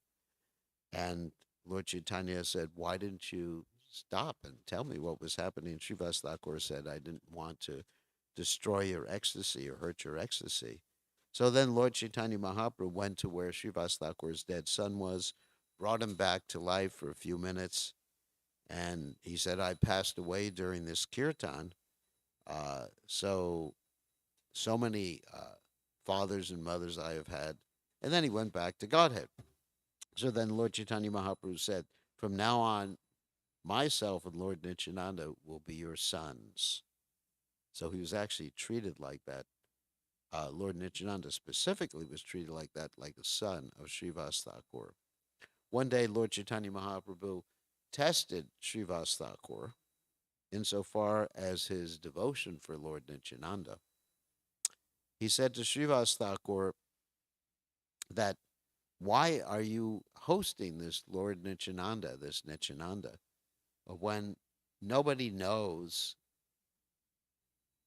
and Lord Chaitanya said, why didn't you stop and tell me what was happening? Srivas Thakur said, I didn't want to destroy your ecstasy or hurt your ecstasy. So then Lord Chaitanya Mahaprabhu went to where Srivas Thakur's dead son was, brought him back to life for a few minutes, and he said, I passed away during this kirtan. So many fathers and mothers I have had. And then he went back to Godhead. So then Lord Chaitanya Mahaprabhu said, from now on, myself and Lord Nityananda will be your sons. So he was actually treated like that. Lord Nityananda specifically was treated like that, like a son of Srivas Thakur. One day, Lord Chaitanya Mahaprabhu tested Srivas Thakur insofar as his devotion for Lord Nityananda. He said to Srivas Thakur that, why are you hosting this Lord Nityananda, this Nityananda, when nobody knows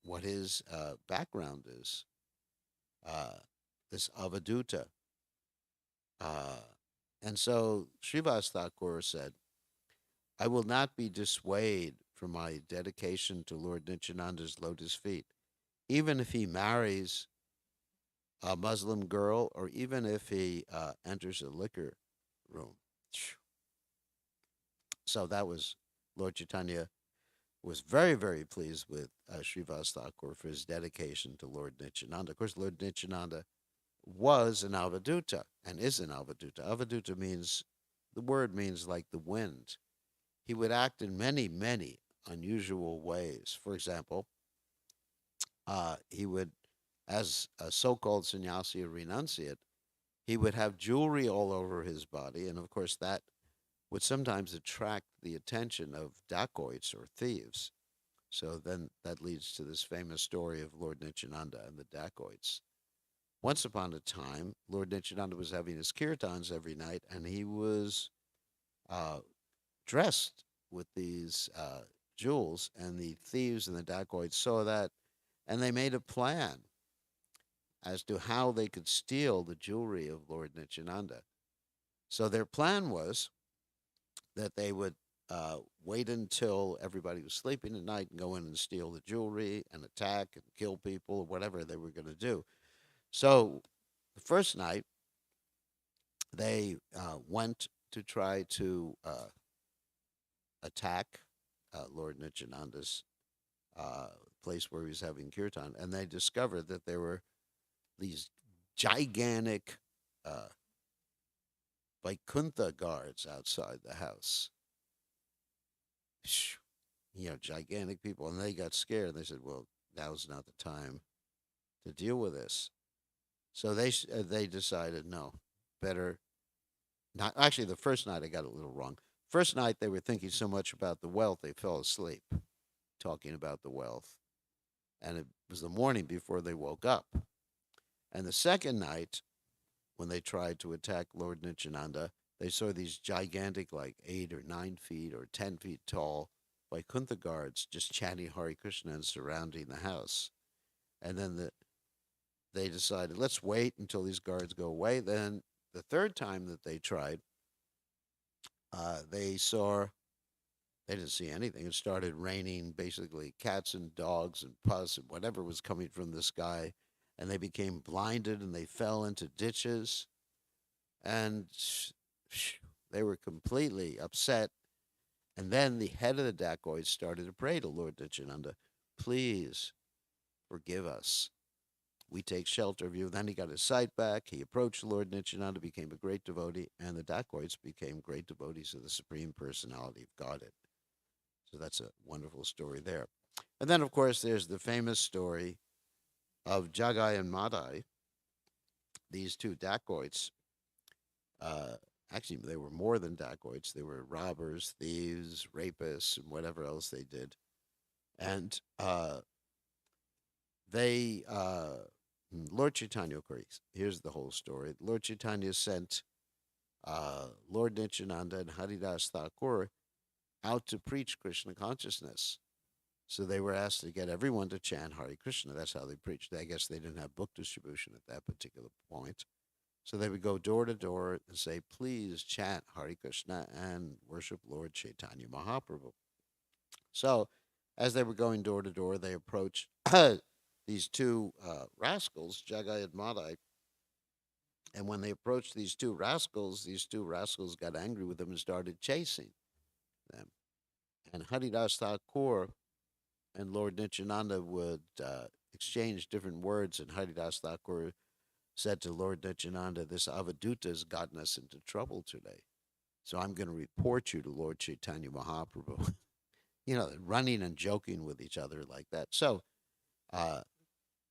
what his background is? This Avaduta. Uh, and so Srivas Thakur said, I will not be dissuaded from my dedication to Lord Nityananda's lotus feet, even if he marries a Muslim girl or even if he enters a liquor room. So that was Lord Chaitanya was very, very pleased with Srivas Thakur for his dedication to Lord Nityananda. Of course, Lord Nityananda was an Avaduta and is an Avaduta. Avaduta means, the word means like the wind. He would act in many, many unusual ways. For example, he would, as a so called sannyasi or renunciate, he would have jewelry all over his body. And of course, that would sometimes attract the attention of dacoits or thieves. So then that leads to this famous story of Lord Nityananda and the dacoits. Once upon a time, Lord Nityananda was having his kirtans every night, and he was uh, dressed with these jewels, and the thieves and the dacoits saw that, and they made a plan as to how they could steal the jewelry of Lord Nityananda. So their plan was that they would wait until everybody was sleeping at night and go in and steal the jewelry and attack and kill people or whatever they were going to do. So the first night, they went to try to attack Lord Nityananda's place where he was having kirtan, and they discovered that there were these gigantic Vaikuntha guards outside the house. Gigantic people, and they got scared. They said, "Well, now's not the time to deal with this." So they decided, no, better not. Actually, the first night I got it a little wrong. First night they were thinking so much about the wealth they fell asleep, talking about the wealth, and it was the morning before they woke up. And the second night, when they tried to attack Lord Nityananda, they saw these gigantic, like 8 or 9 feet or 10 feet tall Vaikuntha guards just chanting Hare Krishna and surrounding the house. And then they decided, let's wait until these guards go away. Then the third time that they tried, they saw they didn't see anything. It started raining basically cats and dogs and pus and whatever was coming from the sky. And they became blinded and they fell into ditches. And they were completely upset. And then the head of the dacoits started to pray to Lord Nityananda, please forgive us. We take shelter of you. Then he got his sight back. He approached Lord Nityananda, became a great devotee, and the dacoits became great devotees of the Supreme Personality of Godhead. So that's a wonderful story there. And then, of course, there's the famous story of Jagai and Madai, these two dacoits. Uh, Actually, they were more than dacoits. They were robbers, thieves, rapists, and whatever else they did. And they, Lord Chaitanya, of course, here's the whole story. Lord Chaitanya sent Lord Nityananda and Haridas Thakur out to preach Krishna consciousness. So they were asked to get everyone to chant Hare Krishna. That's how they preached. I guess they didn't have book distribution at that particular point. So they would go door to door and say, please chant Hare Krishna and worship Lord Chaitanya Mahaprabhu. So as they were going door to door, they approached these two rascals, Jagai and Madai. And when they approached these two rascals got angry with them and started chasing them. And Haridas Thakur and Lord Nityananda would exchange different words, and Haridas Thakur said to Lord Nityananda, this Avaduta has gotten us into trouble today. So I'm going to report you to Lord Chaitanya Mahaprabhu. Running and joking with each other like that. So uh,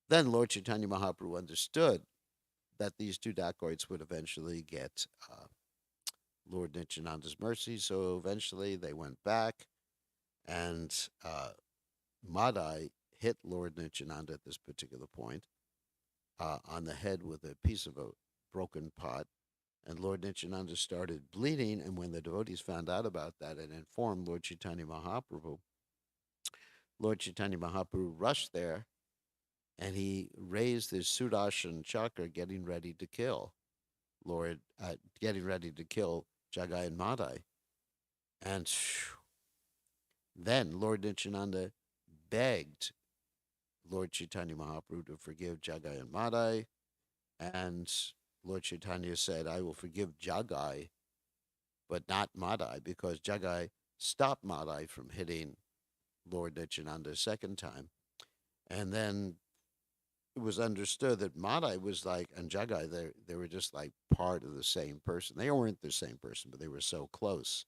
then Lord Chaitanya Mahaprabhu understood that these two dacoits would eventually get Lord Nityananda's mercy. So eventually they went back, and Madai hit Lord Nityananda at this particular point on the head with a piece of a broken pot. And Lord Nityananda started bleeding. And when the devotees found out about that and informed Lord Chaitanya Mahaprabhu, Lord Chaitanya Mahaprabhu rushed there and he raised his Sudarshan chakra, getting ready to kill Jagai and Madai. And then Lord Nityananda begged Lord Chaitanya Mahaprabhu to forgive Jagai and Madai. And Lord Chaitanya said, I will forgive Jagai, but not Madai, because Jagai stopped Madai from hitting Lord Nityananda a second time. And then it was understood that Madai was like, and Jagai, they were just like part of the same person. They weren't the same person, but they were so close.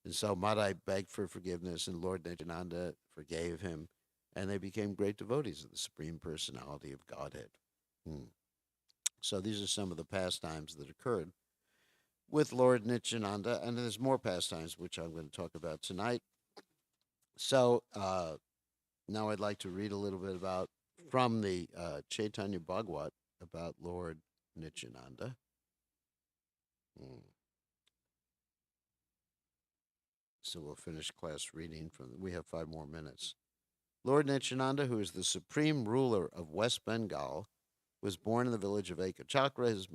And so Madai begged for forgiveness, and Lord Nityananda forgave him, and they became great devotees of the Supreme Personality of Godhead. So these are some of the pastimes that occurred with Lord Nityananda, and there's more pastimes which I'm going to talk about tonight. So now I'd like to read a little bit about from the Chaitanya Bhagavat about Lord Nityananda. So we'll finish class reading from. We have 5 more minutes. Lord Nityananda, who is the supreme ruler of West Bengal, was born in the village of Ekachakra. His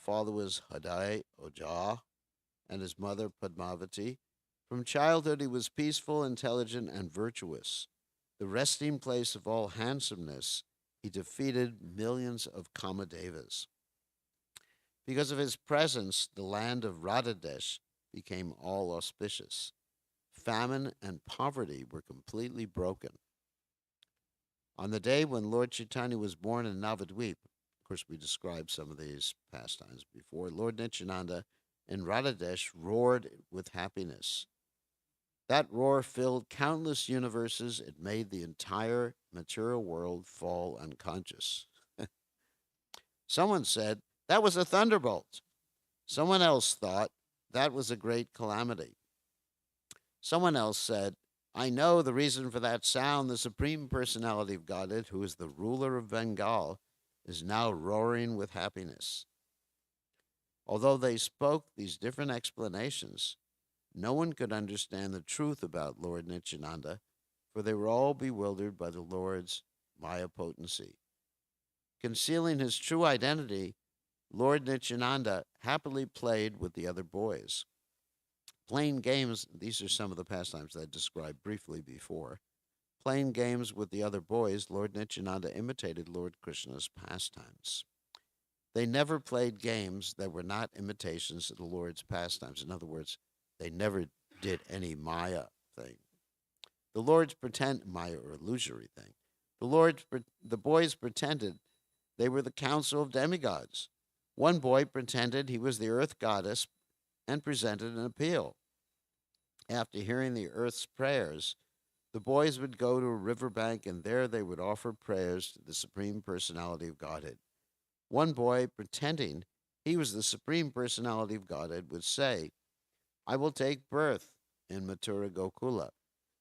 father was Hadai Ojha, and his mother Padmavati. From childhood, he was peaceful, intelligent, and virtuous. The resting place of all handsomeness, he defeated millions of Kamadevas. Because of his presence, the land of Radhadesh became all auspicious. Famine and poverty were completely broken. On the day when Lord Chaitanya was born in Navadvip, of course, we described some of these pastimes before, Lord Nityananda in Radhadesh roared with happiness. That roar filled countless universes. It made the entire material world fall unconscious. Someone said that was a thunderbolt. Someone else thought that was a great calamity. Someone else said, I know the reason for that sound. The Supreme Personality of Godhead, who is the ruler of Bengal, is now roaring with happiness. Although they spoke these different explanations, No one could understand the truth about Lord Nityananda, for they were all bewildered by the Lord's Maya potency. Concealing his true identity, Lord Nityananda happily played with the other boys. Playing games, these are some of the pastimes that I described briefly before. Playing games with the other boys, Lord Nityananda imitated Lord Krishna's pastimes. They never played games that were not imitations of the Lord's pastimes. In other words, they never did any Maya thing. The Lord's pretend Maya or illusory thing. The boys pretended they were the council of demigods. One boy pretended he was the earth goddess and presented an appeal. After hearing the earth's prayers, the boys would go to a riverbank and there they would offer prayers to the Supreme Personality of Godhead. One boy, pretending he was the Supreme Personality of Godhead, would say, I will take birth in Mathura Gokula.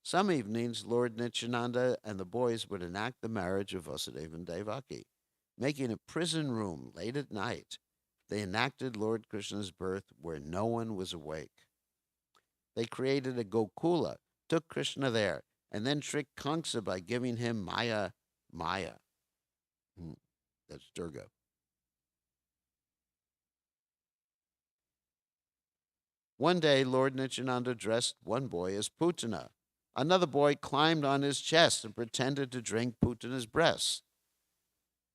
Some evenings, Lord Nityananda and the boys would enact the marriage of Vasudeva and Devaki. Making a prison room late at night, they enacted Lord Krishna's birth where no one was awake. They created a Gokula, took Krishna there, and then tricked Kamsa by giving him Maya. Hmm, that's Durga. One day, Lord Nityananda dressed one boy as Putana. Another boy climbed on his chest and pretended to drink Putana's breast.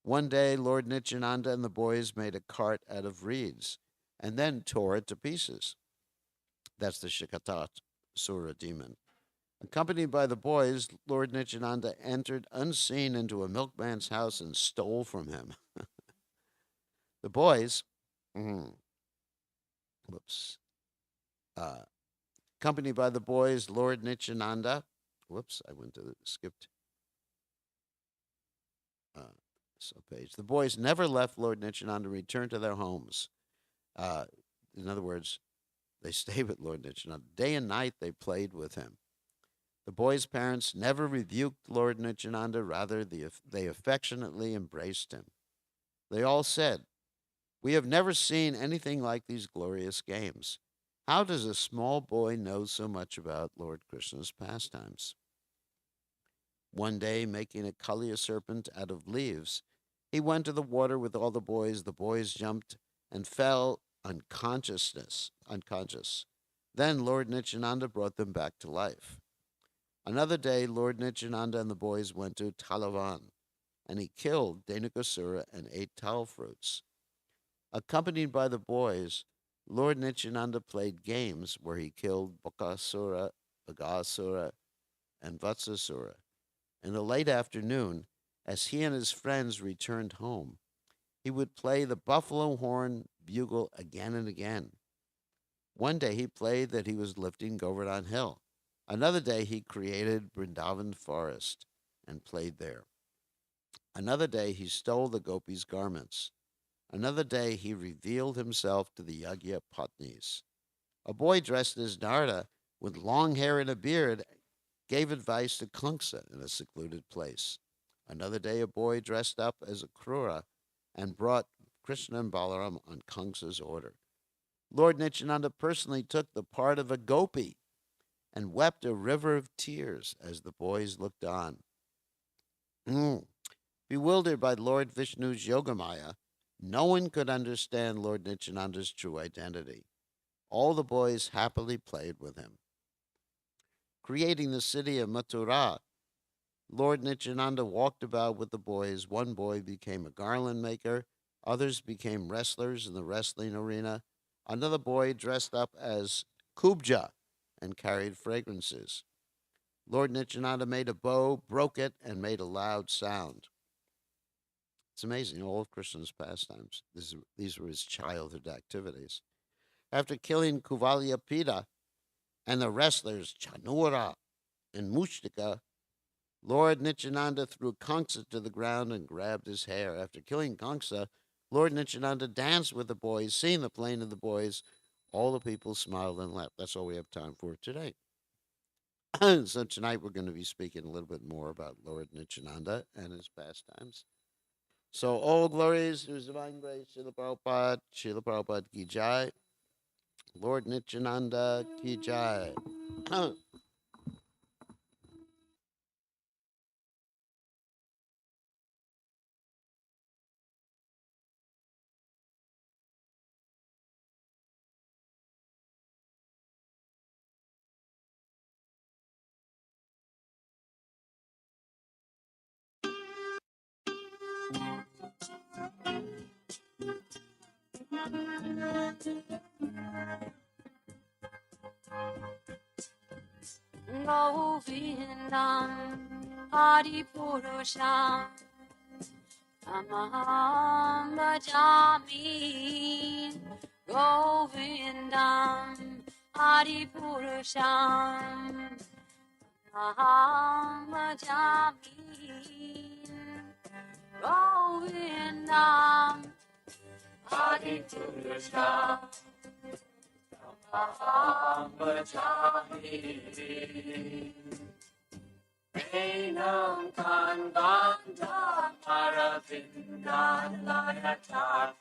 One day, Lord Nityananda and the boys made a cart out of reeds and then tore it to pieces. That's the Shikatat Sura demon. Accompanied by the boys, Lord Nityananda entered unseen into a milkman's house and stole from him. The boys, mm, whoops, uh, accompanied by the boys, Lord Nityananda, whoops, I went to the skipped uh, page. The boys never left Lord Nityananda and returned to their homes. Uh, in other words, they stayed with Lord Nityananda. Day and night they played with him. The boys' parents never rebuked Lord Nityananda, rather, they affectionately embraced him. They all said, we have never seen anything like these glorious games. How does a small boy know so much about Lord Krishna's pastimes? One day, making a Kaliya serpent out of leaves, he went to the water with all the boys. The boys jumped and fell unconscious. Then Lord Nityananda brought them back to life. Another day, Lord Nityananda and the boys went to Talavan, and he killed Dhenukasura and ate tal fruits. Accompanied by the boys, Lord Nityananda played games where he killed Bakasura, Agasura, and Vatsasura. In the late afternoon, as he and his friends returned home, he would play the buffalo horn bugle again and again. One day he played that he was lifting Govardhan Hill. Another day he created Vrindavan Forest and played there. Another day he stole the gopis' garments. Another day he revealed himself to the Yagya Patnis. A boy dressed as Narada with long hair and a beard gave advice to Kamsa in a secluded place. Another day a boy dressed up as a Krura and brought Krishna and Balaram on Kamsa's order. Lord Nityananda personally took the part of a gopi and wept a river of tears as the boys looked on. Bewildered by Lord Vishnu's Yogamaya, no one could understand Lord Nityananda's true identity. All the boys happily played with him. Creating the city of Mathura, Lord Nityananda walked about with the boys. One boy became a garland maker, others became wrestlers in the wrestling arena. Another boy dressed up as Kubja and carried fragrances. Lord Nityananda made a bow, broke it, and made a loud sound. It's amazing, all of Krishna's pastimes. These were his childhood activities. After killing Kuvalyapida and the wrestlers Chanura and Mushtika, Lord Nityananda threw Kamsa to the ground and grabbed his hair. After killing Kamsa, Lord Nityananda danced with the boys. Seeing the playing of the boys, all the people smiled and laughed. That's all we have time for today. So tonight we're going to be speaking a little bit more about Lord Nityananda and his pastimes. So all glories to His divine grace, Srila Prabhupada ki jai. Lord Nityananda Ki Jai. Govindam Adipurusham Tamaham Bhajami Govindam Adipurusham Tamaham Bhajami Govindam Adipurusham Tamaham Bhajami Enam Kanvanda Paravindalayatatam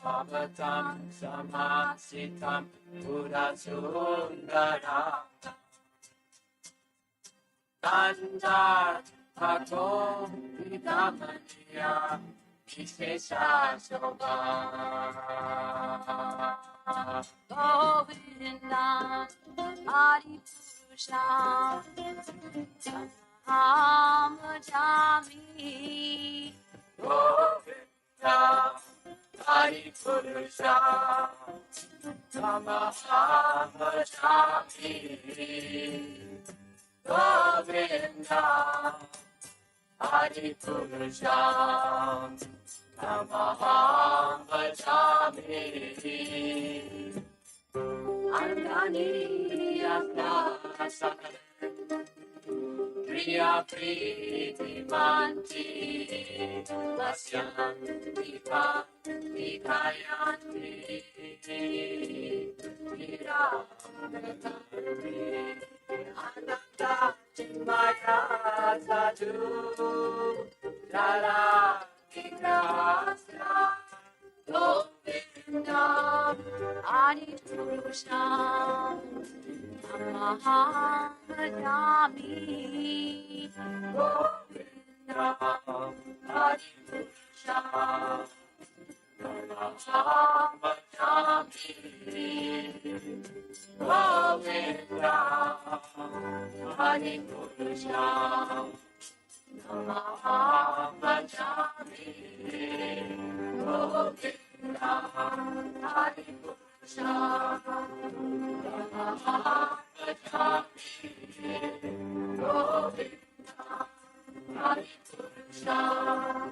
Bhavatam Samasitam Buddhasundaram Kandar Bhagom Vidamaniya Vishesha Shobha Govindam Adipurusham Tamaham Bhajami Govindam Adipurusham Tamaham Bhajami Govindam Adipurusham Tamaham Bhajami Argani Asna Priya Priti Manti Vasyantika Nikayanti Niragatari Ananda Chimmaya Sadhu Jala Vigrasya Govindam Adipurusham Tamaham Bhajami Govindam Adipurusham Tamaham Bhajami Govindam Adipurusham Tamaham Bhajami Govindam Adipurusham Tamaham Bhajami Govindam Adipurusham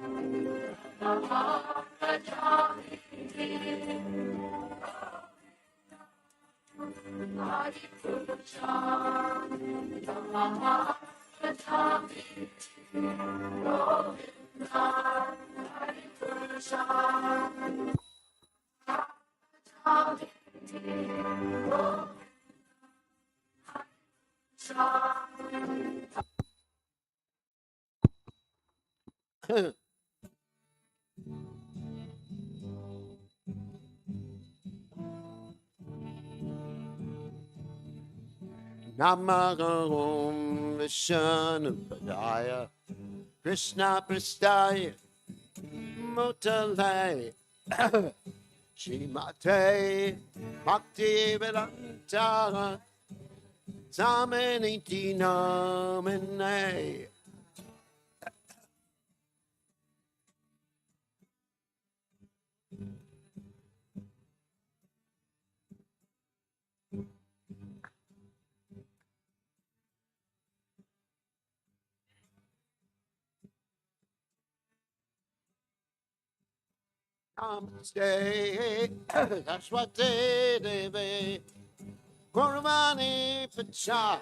Tamaham Bhajami Adipurusham Tamaham Bhajami Govindam Adipurusham Namaham Vishnu Padaya Krishna Prastaya Mutale Shrimate Bhakti Vedanta Samaniti Namane. Namaste, Ashwate Deve, Kurvani Pacha,